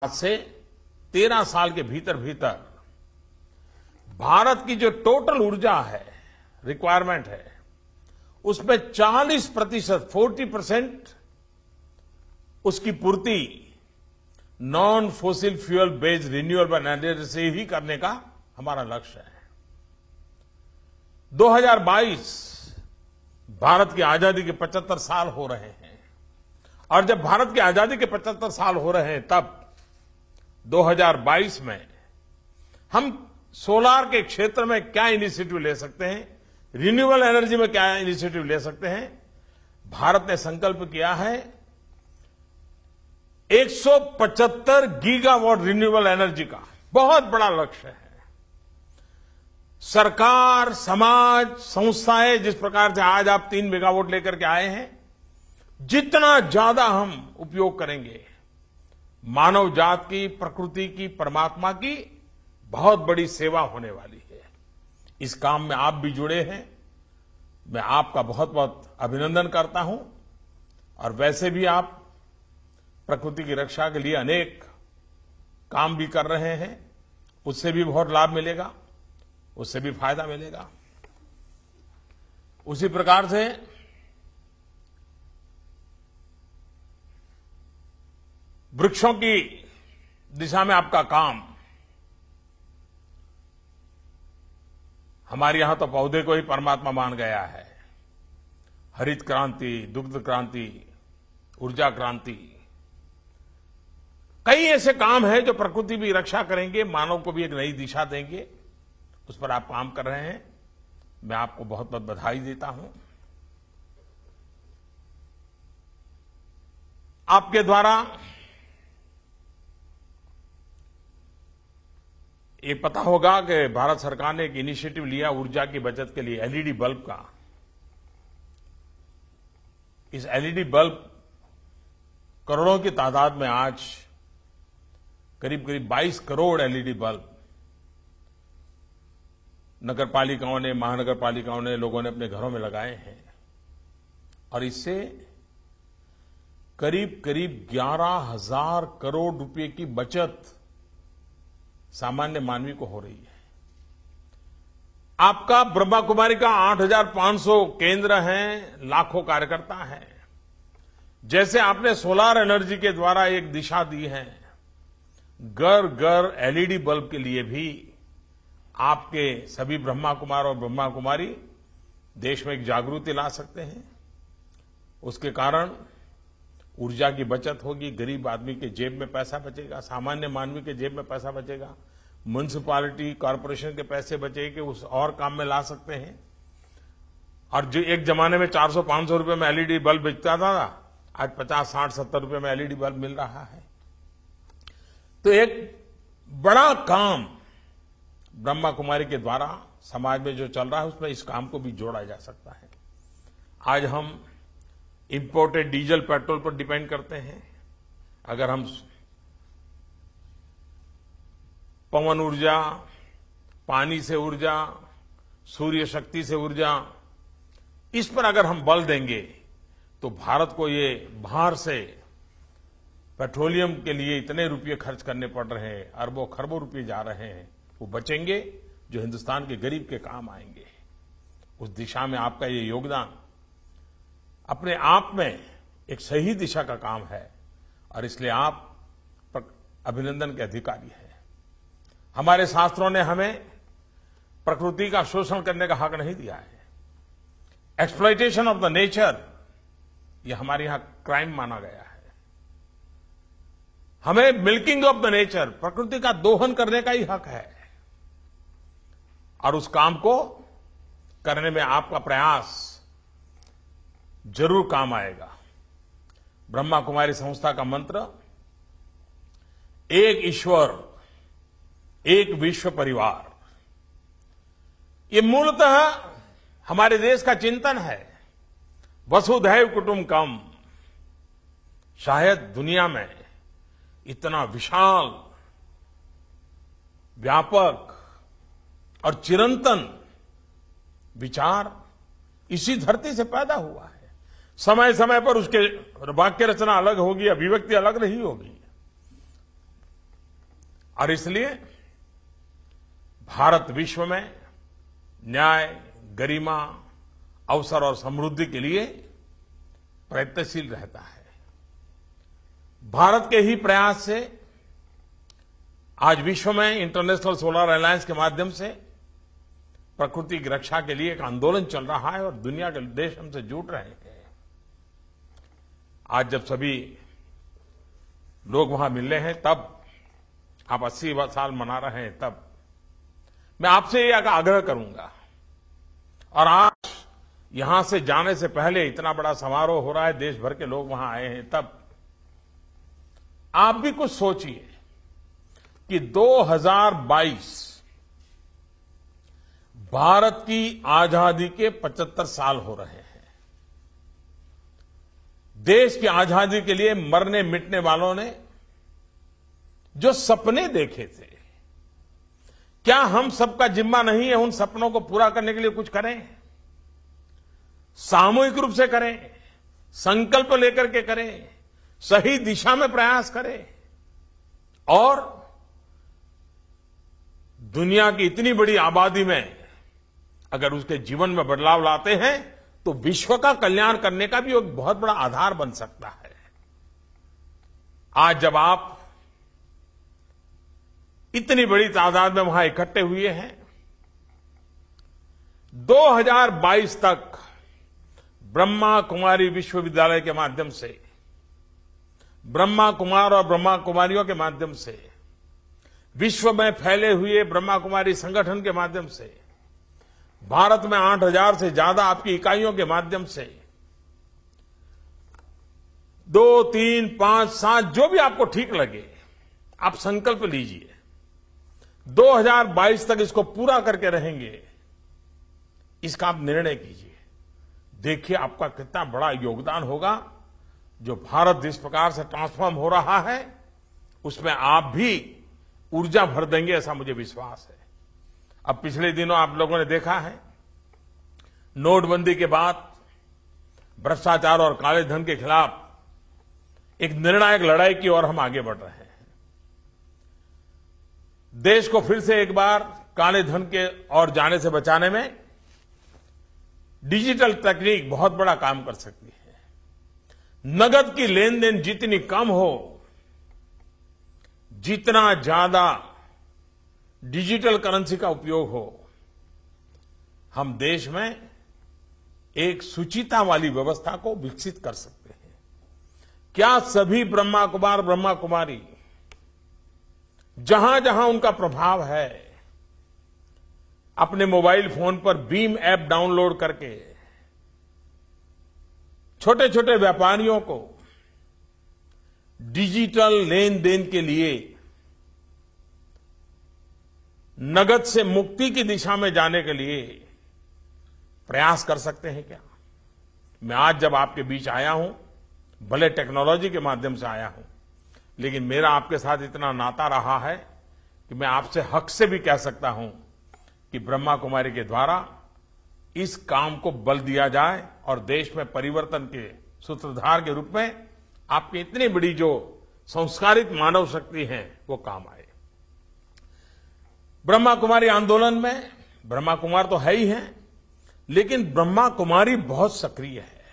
आज से 13 साल के भीतर भीतर भारत की जो टोटल ऊर्जा है, रिक्वायरमेंट है, उसमें 40% उसकी पूर्ति non fossil fuel based renewable energy से ही करने का हमारा लक्ष्य है। 2022 भारत की आजादी के 75 साल हो रहे हैं और जब भारत की आजादी के 75 साल हो रहे हैं तब 2022 में हम सोलार के क्षेत्र में क्या इनिशिएटिव ले सकते हैं, रिन्यूएबल एनर्जी में क्या इनिशिएटिव ले सकते हैं। भारत ने संकल्प किया है 175 गीगावाट रिन्यूएबल एनर्जी का, बहुत बड़ा लक्ष्य है। सरकार, समाज, संस्थाएं जिस प्रकार से आज आप 3 मेगावाट लेकर के आए हैं, जितना ज्यादा हम उपयोग करेंगे, मानव जात की, प्रकृति की, परमात्मा की बहुत बड़ी सेवा होने वाली है। इस काम में आप भी जुड़े हैं, मैं आपका बहुत बहुत अभिनंदन करता हूं। और वैसे भी आप प्रकृति की रक्षा के लिए अनेक काम भी कर रहे हैं, उससे भी बहुत लाभ मिलेगा, उससे भी फायदा मिलेगा। उसी प्रकार से वृक्षों की दिशा में आपका काम, हमारे यहां तो पौधे को ही परमात्मा मान गया है। हरित क्रांति, दुग्ध क्रांति, ऊर्जा क्रांति, कई ऐसे काम हैं जो प्रकृति की रक्षा करेंगे, मानव को भी एक नई दिशा देंगे। उस पर आप काम कर रहे हैं, मैं आपको बहुत बहुत बधाई देता हूं। आपके द्वारा ये पता होगा कि भारत सरकार ने एक इनिशिएटिव लिया ऊर्जा की बचत के लिए, एलईडी बल्ब का। इस एलईडी बल्ब करोड़ों की तादाद में आज करीब 22 करोड़ एलईडी बल्ब नगरपालिकाओं ने, महानगरपालिकाओं ने, लोगों ने अपने घरों में लगाए हैं और इससे करीब 11,000 करोड़ रुपए की बचत सामान्य मानवी को हो रही है। आपका ब्रह्मा कुमारी का 8,500 केंद्र हैं, लाखों कार्यकर्ता हैं। जैसे आपने सोलार एनर्जी के द्वारा एक दिशा दी है, घर घर एलईडी बल्ब के लिए भी आपके सभी ब्रह्मा कुमार और ब्रह्मा कुमारी देश में एक जागृति ला सकते हैं। उसके कारण ऊर्जा की बचत होगी, गरीब आदमी के जेब में पैसा बचेगा, सामान्य मानवी के जेब में पैसा बचेगा, म्युनिसिपैलिटी, कॉर्पोरेशन के पैसे बचेंगे, उस और काम में ला सकते हैं। और जो एक जमाने में 400-500 रुपए में एलईडी बल्ब बिकता था, आज 50-60-70 रुपए में एलईडी बल्ब मिल रहा है। तो एक बड़ा काम ब्रह्मा कुमारी के द्वारा समाज में जो चल रहा है, उसमें इस काम को भी जोड़ा जा सकता है। आज हम इंपोर्टेड डीजल, पेट्रोल पर डिपेंड करते हैं। अगर हम पवन ऊर्जा, पानी से ऊर्जा, सूर्य शक्ति से ऊर्जा, इस पर अगर हम बल देंगे तो भारत को ये बाहर से पेट्रोलियम के लिए इतने रुपये खर्च करने पड़ रहे हैं, अरबों खरबों रुपये जा रहे हैं, वो बचेंगे जो हिंदुस्तान के गरीब के काम आएंगे। उस दिशा में आपका ये योगदान अपने आप में एक सही दिशा का काम है और इसलिए आप अभिनंदन के अधिकारी हैं। हमारे शास्त्रों ने हमें प्रकृति का शोषण करने का हक नहीं दिया है। एक्सप्लॉयटेशन ऑफ द नेचर, ये हमारे यहां क्राइम माना गया है। हमें मिल्किंग ऑफ द नेचर, प्रकृति का दोहन करने का ही हक है और उस काम को करने में आपका प्रयास जरूर काम आएगा। ब्रह्मा कुमारी संस्था का मंत्र एक ईश्वर, एक विश्व परिवार, ये मूलतः हमारे देश का चिंतन है। वसुधैव कुटुंबकम, शायद दुनिया में इतना विशाल, व्यापक और चिरंतन विचार इसी धरती से पैदा हुआ है। समय समय पर उसके वाक्य रचना अलग होगी, अभिव्यक्ति अलग नहीं होगी, और इसलिए भारत विश्व में न्याय, गरिमा, अवसर और समृद्धि के लिए प्रयत्नशील रहता है। भारत के ही प्रयास से आज विश्व में इंटरनेशनल सोलर अलायंस के माध्यम से प्रकृति की रक्षा के लिए एक आंदोलन चल रहा है और दुनिया के देश हमसे जुड़ रहे हैं। आज जब सभी लोग वहां मिल रहे हैं, तब आप 80 साल मना रहे हैं, तब मैं आपसे ये आग्रह करूंगा, और आज यहां से जाने से पहले इतना बड़ा समारोह हो रहा है, देश भर के लोग वहां आए हैं, तब आप भी कुछ सोचिए कि 2022 भारत की आजादी के 75 साल हो रहे हैं। देश की आजादी के लिए मरने मिटने वालों ने जो सपने देखे थे, क्या हम सबका जिम्मा नहीं है उन सपनों को पूरा करने के लिए कुछ करें? सामूहिक रूप से करें, संकल्प लेकर के करें, सही दिशा में प्रयास करें, और दुनिया की इतनी बड़ी आबादी में अगर उसके जीवन में बदलाव लाते हैं तो विश्व का कल्याण करने का भी एक बहुत बड़ा आधार बन सकता है। आज जब आप इतनी बड़ी तादाद में वहां इकट्ठे हुए हैं, 2022 तक ब्रह्मा कुमारी विश्वविद्यालय के माध्यम से, ब्रह्मा कुमार और ब्रह्मा कुमारियों के माध्यम से, विश्व में फैले हुए ब्रह्मा कुमारी संगठन के माध्यम से, भारत में 8000 से ज्यादा आपकी इकाइयों के माध्यम से, 2, 3, 5, 7 जो भी आपको ठीक लगे, आप संकल्प लीजिए। 2022 तक इसको पूरा करके रहेंगे, इसका आप निर्णय कीजिए। देखिए आपका कितना बड़ा योगदान होगा। जो भारत जिस प्रकार से ट्रांसफॉर्म हो रहा है, उसमें आप भी ऊर्जा भर देंगे, ऐसा मुझे विश्वास है। अब पिछले दिनों आप लोगों ने देखा है, नोटबंदी के बाद भ्रष्टाचार और काले धन के खिलाफ एक निर्णायक लड़ाई की ओर हम आगे बढ़ रहे हैं। देश को फिर से एक बार काले धन के ओर जाने से बचाने में डिजिटल तकनीक बहुत बड़ा काम कर सकती है। नगद की लेन देन जितनी कम हो, जितना ज्यादा डिजिटल करेंसी का उपयोग हो, हम देश में एक सुचिता वाली व्यवस्था को विकसित कर सकते हैं। क्या सभी ब्रह्मा कुमार ब्रह्मा कुमारी जहां जहां उनका प्रभाव है, अपने मोबाइल फोन पर बीम ऐप डाउनलोड करके छोटे छोटे व्यापारियों को डिजिटल लेन देन के लिए नगद से मुक्ति की दिशा में जाने के लिए प्रयास कर सकते हैं क्या? मैं आज जब आपके बीच आया हूं, भले टेक्नोलॉजी के माध्यम से आया हूं, लेकिन मेरा आपके साथ इतना नाता रहा है कि मैं आपसे हक से भी कह सकता हूं कि ब्रह्मा कुमारी के द्वारा इस काम को बल दिया जाए और देश में परिवर्तन के सूत्रधार के रूप में आपकी इतनी बड़ी जो संस्कारित मानव शक्ति है वो काम आए। ब्रह्मा कुमारी आंदोलन में ब्रह्मा कुमार तो है ही है, लेकिन ब्रह्मा कुमारी बहुत सक्रिय है।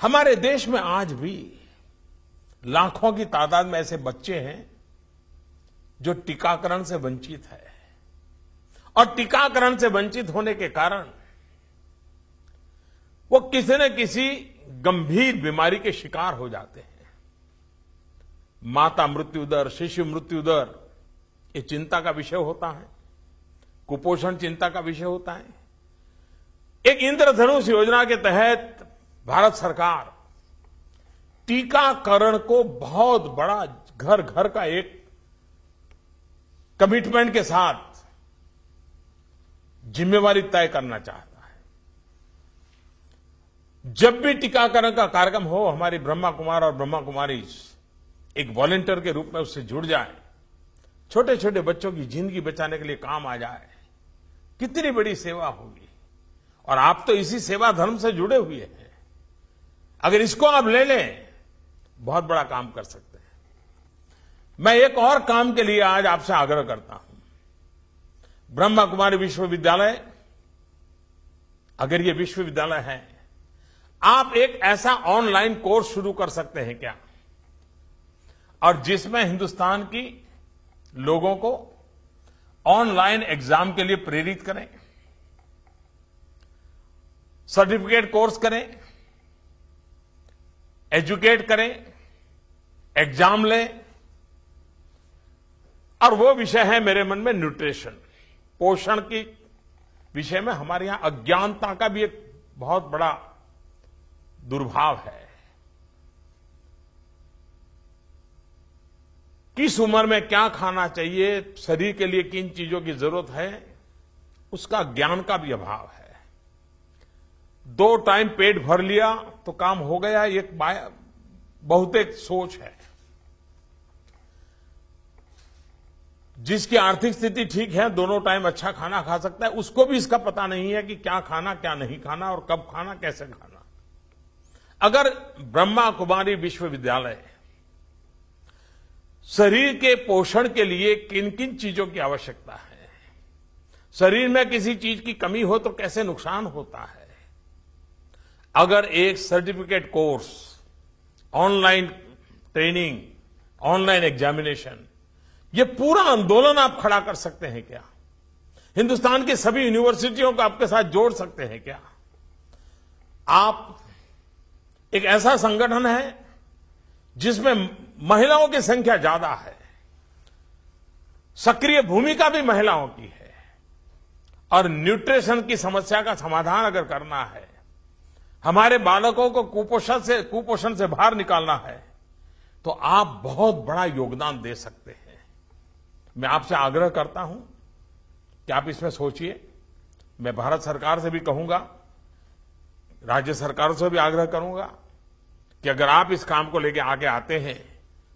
हमारे देश में आज भी लाखों की तादाद में ऐसे बच्चे हैं जो टीकाकरण से वंचित है, और टीकाकरण से वंचित होने के कारण वो किसी न किसी गंभीर बीमारी के शिकार हो जाते हैं। माता मृत्यु दर, शिशु मृत्यु दर, ये चिंता का विषय होता है। कुपोषण चिंता का विषय होता है। एक इंद्रधनुष योजना के तहत भारत सरकार टीकाकरण को बहुत बड़ा घर घर का एक कमिटमेंट के साथ जिम्मेवारी तय करना चाहता है। जब भी टीकाकरण का कार्यक्रम हो, हमारी ब्रह्मा कुमार और ब्रह्मा कुमारी एक वॉलंटियर के रूप में उससे जुड़ जाए, छोटे छोटे बच्चों की जिंदगी बचाने के लिए काम आ जाए, कितनी बड़ी सेवा होगी। और आप तो इसी सेवा धर्म से जुड़े हुए हैं। अगर इसको आप ले लें, बहुत बड़ा काम कर सकते हैं। मैं एक और काम के लिए आज आपसे आग्रह करता हूं। ब्रह्मा कुमारी विश्वविद्यालय, अगर ये विश्वविद्यालय है, आप एक ऐसा ऑनलाइन कोर्स शुरू कर सकते हैं क्या, और जिसमें हिंदुस्तान की लोगों को ऑनलाइन एग्जाम के लिए प्रेरित करें, सर्टिफिकेट कोर्स करें, एजुकेट करें, एग्जाम लें। और वो विषय है मेरे मन में न्यूट्रिशन, पोषण की विषय में हमारे यहां अज्ञानता का भी एक बहुत बड़ा दुर्भाव है। किस उम्र में क्या खाना चाहिए, शरीर के लिए किन चीजों की जरूरत है, उसका ज्ञान का भी अभाव है। 2 टाइम पेट भर लिया तो काम हो गया, एक बहुतेक सोच है। जिसकी आर्थिक स्थिति ठीक है, दोनों टाइम अच्छा खाना खा सकता है, उसको भी इसका पता नहीं है कि क्या खाना, क्या नहीं खाना, और कब खाना, कैसे खाना। अगर ब्रह्मा कुमारी विश्वविद्यालय शरीर के पोषण के लिए किन किन चीजों की आवश्यकता है, शरीर में किसी चीज की कमी हो तो कैसे नुकसान होता है, अगर एक certificate course, online training, online examination, ये पूरा आंदोलन आप खड़ा कर सकते हैं क्या? हिंदुस्तान की सभी यूनिवर्सिटियों को आपके साथ जोड़ सकते हैं क्या? आप एक ऐसा संगठन है जिसमें महिलाओं की संख्या ज्यादा है, सक्रिय भूमिका भी महिलाओं की है, और न्यूट्रिशन की समस्या का समाधान अगर करना है, हमारे बालकों को कुपोषण से बाहर निकालना है, तो आप बहुत बड़ा योगदान दे सकते हैं। मैं आपसे आग्रह करता हूं कि आप इसमें सोचिए। मैं भारत सरकार से भी कहूंगा, राज्य सरकारों से भी आग्रह करूंगा कि अगर आप इस काम को लेकर आगे आते हैं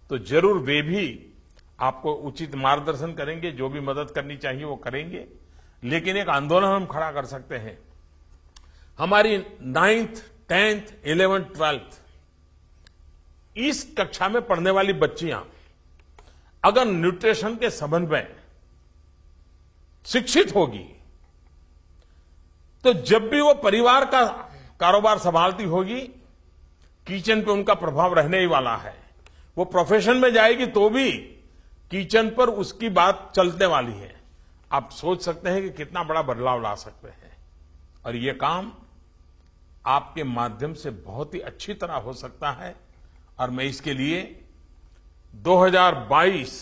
तो जरूर वे भी आपको उचित मार्गदर्शन करेंगे, जो भी मदद करनी चाहिए वो करेंगे। लेकिन एक आंदोलन हम खड़ा कर सकते हैं। हमारी 9th, 10th, 11th, 12th इस कक्षा में पढ़ने वाली बच्चियां अगर न्यूट्रिशन के संबंध में शिक्षित होगी तो जब भी वो परिवार का कारोबार संभालती होगी, किचन पे उनका प्रभाव रहने ही वाला है। वो प्रोफेशन में जाएगी तो भी किचन पर उसकी बात चलने वाली है। आप सोच सकते हैं कि कितना बड़ा बदलाव ला सकते हैं, और ये काम आपके माध्यम से बहुत ही अच्छी तरह हो सकता है। और मैं इसके लिए 2022